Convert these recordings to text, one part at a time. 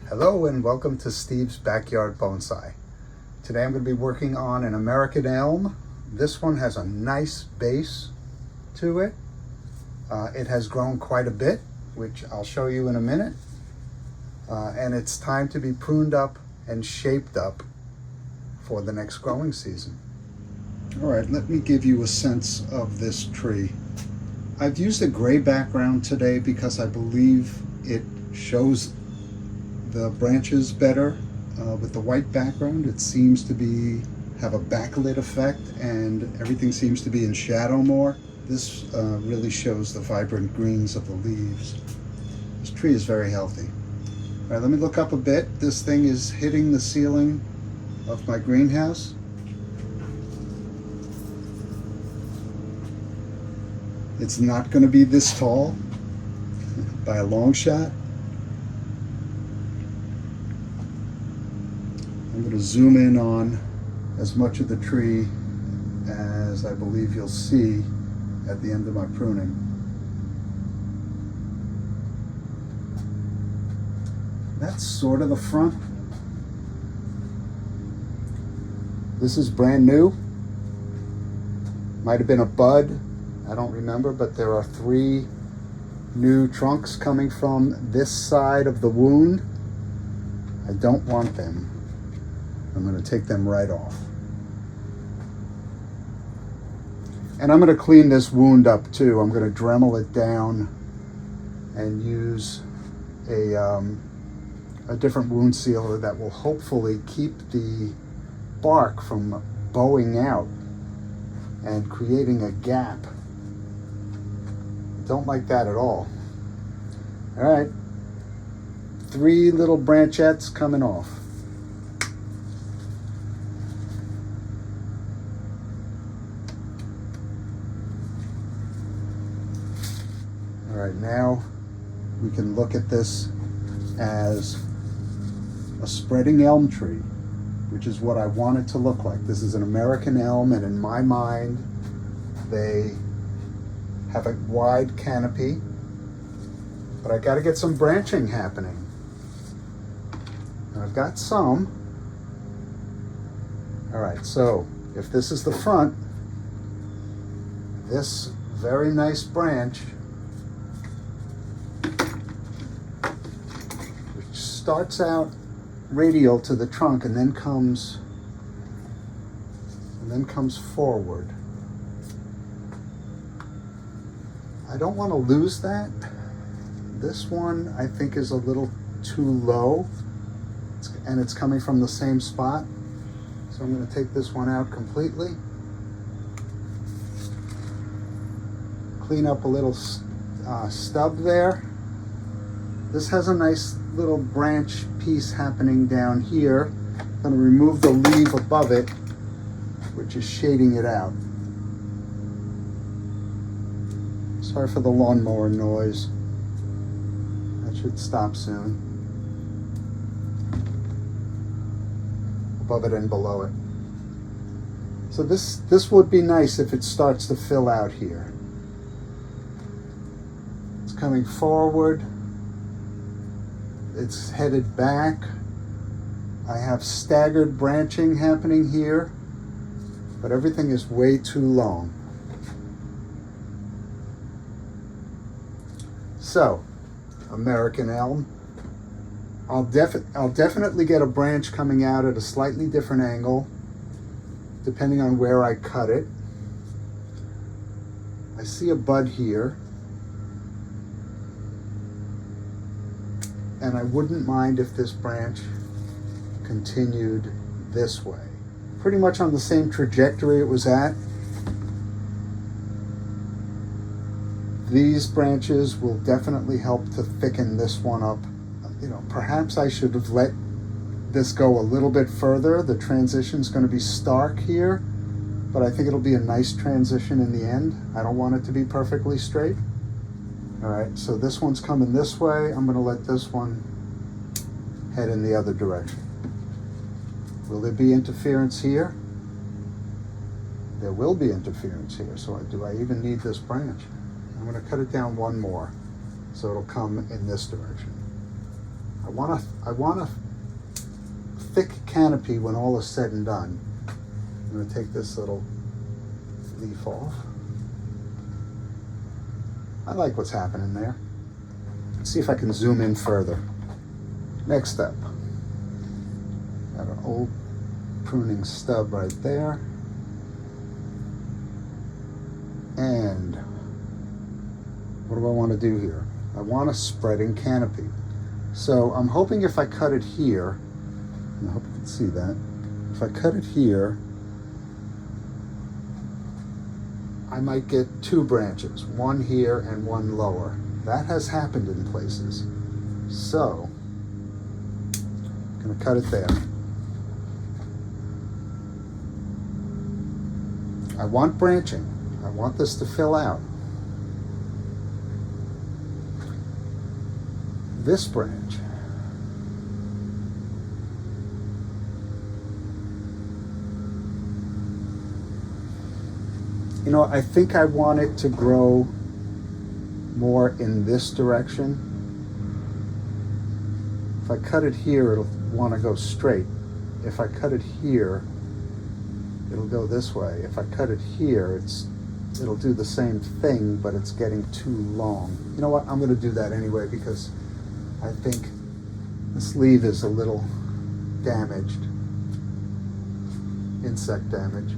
Hello and welcome to Steve's Backyard Bonsai. Today I'm going to be working on an American Elm. This one has a nice base to it. It has grown quite a bit, which I'll show you in a minute. And it's time to be pruned up and shaped up for the next growing season. All right, let me give you a sense of this tree. I've used a gray background today because I believe it shows the branches better. With the white background, it seems to have a backlit effect and everything seems to be in shadow more. This really shows the vibrant greens of the leaves. This tree is very healthy. All right, let me look up a bit. This thing is hitting the ceiling of my greenhouse. It's not going to be this tall by a long shot. I'm going to zoom in on as much of the tree as I believe you'll see at the end of my pruning. That's sort of the front. This is brand new. Might have been a bud, I don't remember, but there are 3 new trunks coming from this side of the wound. I don't want them. I'm going to take them right off. And I'm going to clean this wound up too. I'm going to Dremel it down and use a different wound sealer that will hopefully keep the bark from bowing out and creating a gap. Don't like that at all. All right, 3 little branchettes coming off. All right, now we can look at this as a spreading elm tree, which is what I want it to look like. This is an American elm, and in my mind, they have a wide canopy, but I got to get some branching happening. And I've got some. All right, so if this is the front, this very nice branch, which starts out radial to the trunk and then comes forward. I don't want to lose that. This one I think is a little too low, and it's coming from the same spot. So I'm going to take this one out completely. Clean up a little stub there. This has a nice little branch piece happening down here. I'm going to remove the leaf above it, which is shading it out. Sorry for the lawnmower noise. That should stop soon. Above it and below it. So this would be nice if it starts to fill out here. It's coming forward. It's headed back. I have staggered branching happening here, but everything is way too long. So, American Elm. I'll definitely get a branch coming out at a slightly different angle, depending on where I cut it. I see a bud here, and I wouldn't mind if this branch continued this way. Pretty much on the same trajectory it was at. These branches will definitely help to thicken this one up. You know, perhaps I should have let this go a little bit further. The transition's going to be stark here, but I think it'll be a nice transition in the end. I don't want it to be perfectly straight. All right, so this one's coming this way. I'm going to let this one head in the other direction. Will there be interference here? There will be interference here, so do I even need this branch? I'm going to cut it down one more so it'll come in this direction. I want a thick canopy when all is said and done. I'm going to take this little leaf off. I like what's happening there. Let's see if I can zoom in further. Next step. Got an old pruning stub right there. And what do I want to do here? I want a spreading canopy. So I'm hoping if I cut it here, and I hope you can see that, if I cut it here, I might get two branches, one here and one lower. That has happened in places. So I'm going to cut it there. I want branching. I want this to fill out. This branch. You know, I think I want it to grow more in this direction. If I cut it here, it'll want to go straight. If I cut it here, it'll go this way. If I cut it here, it'll do the same thing, but it's getting too long. You know what? I'm going to do that anyway because I think this leaf is a little damaged. Insect damage.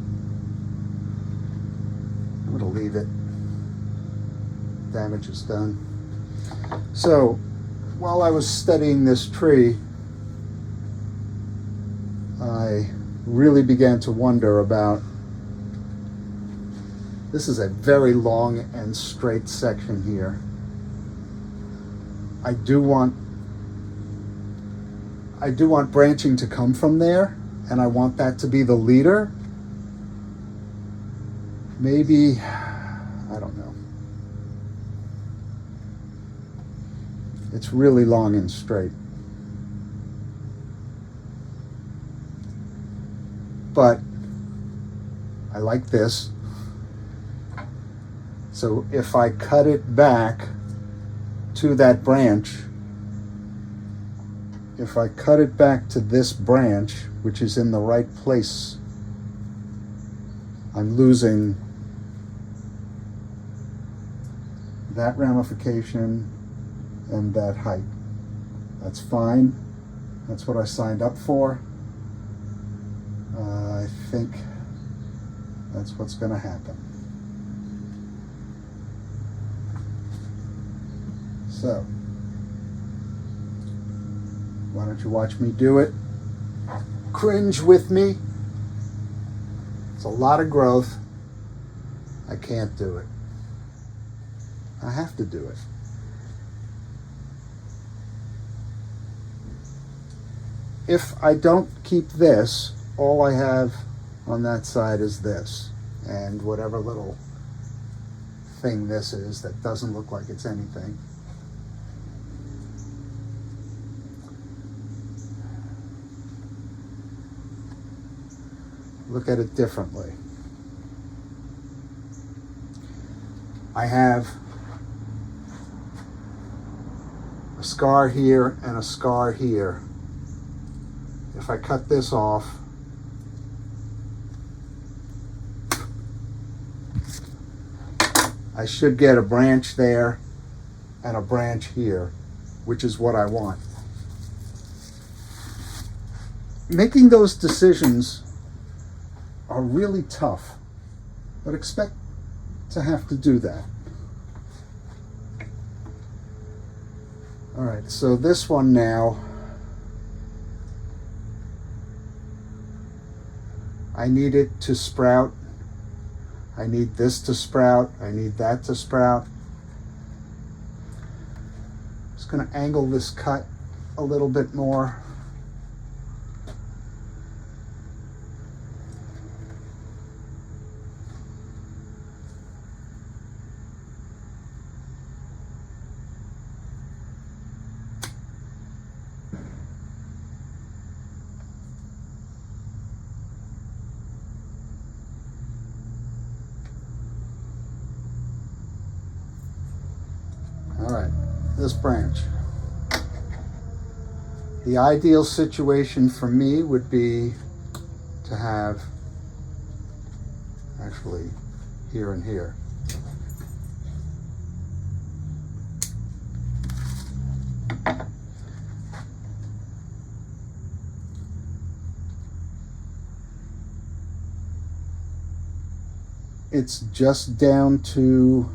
I'm going to leave it. Damage is done. So, while I was studying this tree, I really began to wonder about, this is a very long and straight section here. I do want branching to come from there, and I want that to be the leader. Maybe, I don't know. It's really long and straight. But I like this. So if I cut it back to that branch, if I cut it back to this branch, which is in the right place, I'm losing that ramification and that height. That's fine. That's what I signed up for. I think that's what's going to happen. So, why don't you watch me do it? Cringe with me. It's a lot of growth. I can't do it. I have to do it. If I don't keep this, all I have on that side is this, and whatever little thing this is that doesn't look like it's anything. Look at it differently. I have a scar here and a scar here. If I cut this off, I should get a branch there and a branch here, which is what I want. Making those decisions are really tough, but expect to have to do that. All right, so this one now, I need it to sprout. I need this to sprout. I need that to sprout. Just going to angle this cut a little bit more. All right, this branch. The ideal situation for me would be to have, actually, here and here. It's just down to,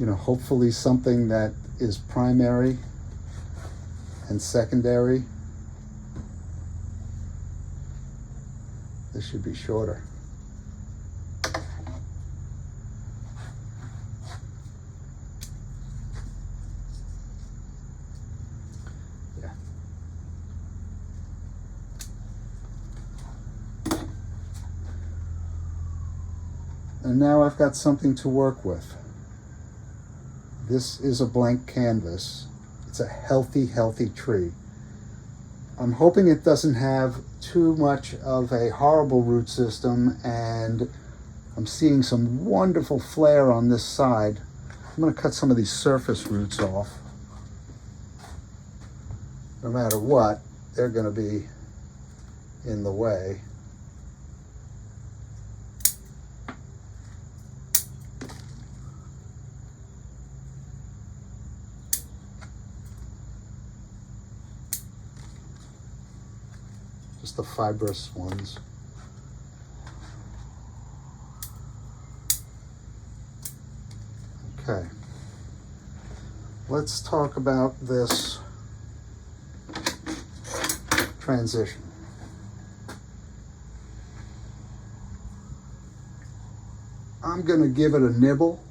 hopefully something that is primary and secondary. This should be shorter. Yeah. And now I've got something to work with. This is a blank canvas. It's a healthy, healthy tree. I'm hoping it doesn't have too much of a horrible root system, and I'm seeing some wonderful flare on this side. I'm going to cut some of these surface roots off. No matter what, they're going to be in the way. Just the fibrous ones. Okay. Let's talk about this transition. I'm going to give it a nibble.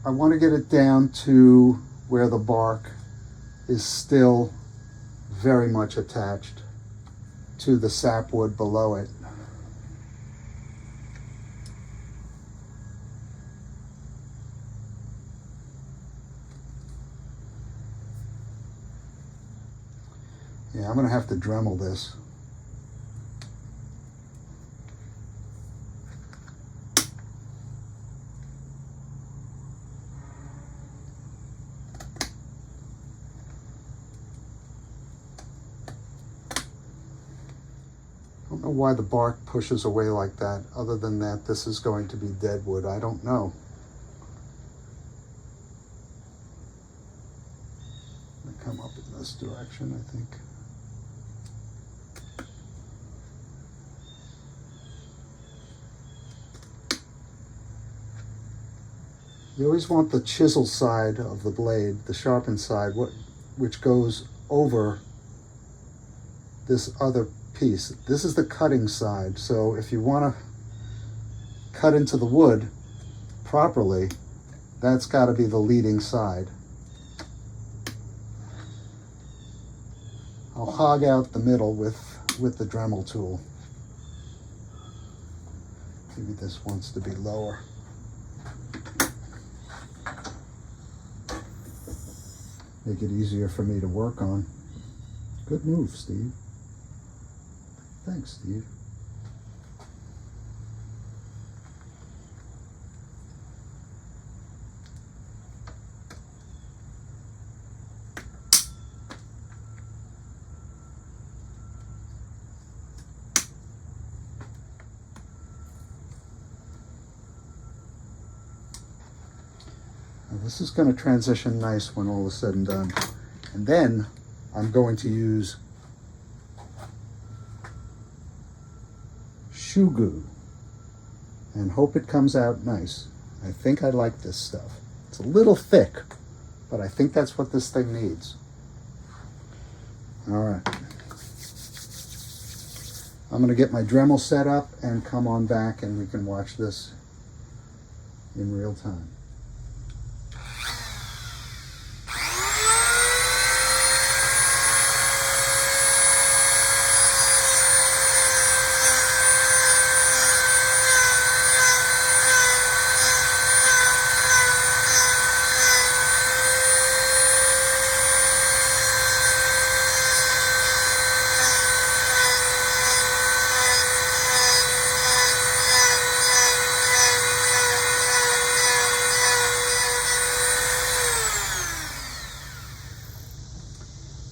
I want to get it down to where the bark is still very much attached to the sapwood below it. Yeah, I'm going to have to Dremel this. I don't know why the bark pushes away like that. Other than that, this is going to be dead wood. I don't know. I'm going to come up in this direction, I think. You always want the chisel side of the blade, the sharpened side, which goes over this other piece. This is the cutting side, so if you want to cut into the wood properly, that's got to be the leading side. I'll hog out the middle with the Dremel tool. Maybe this wants to be lower. Make it easier for me to work on. Good move, Steve. Thanks, Steve. Now this is going to transition nice when all is said and done. And then I'm going to use shoe glue and hope it comes out nice. I think I like this stuff. It's a little thick, but I think that's what this thing needs. All right. I'm going to get my Dremel set up and come on back and we can watch this in real time.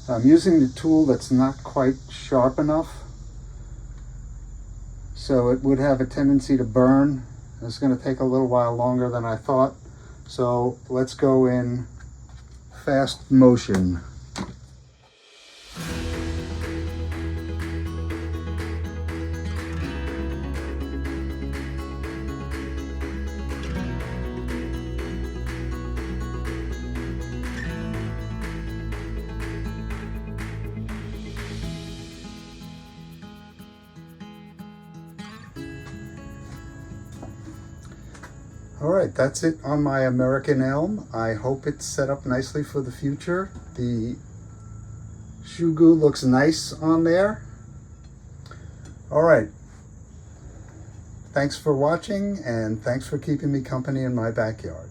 I'm using the tool that's not quite sharp enough, so it would have a tendency to burn. It's going to take a little while longer than I thought, so let's go in fast motion. All right, that's it on my American Elm. I hope it's set up nicely for the future. The shoe goo looks nice on there. All right. Thanks for watching, and thanks for keeping me company in my backyard.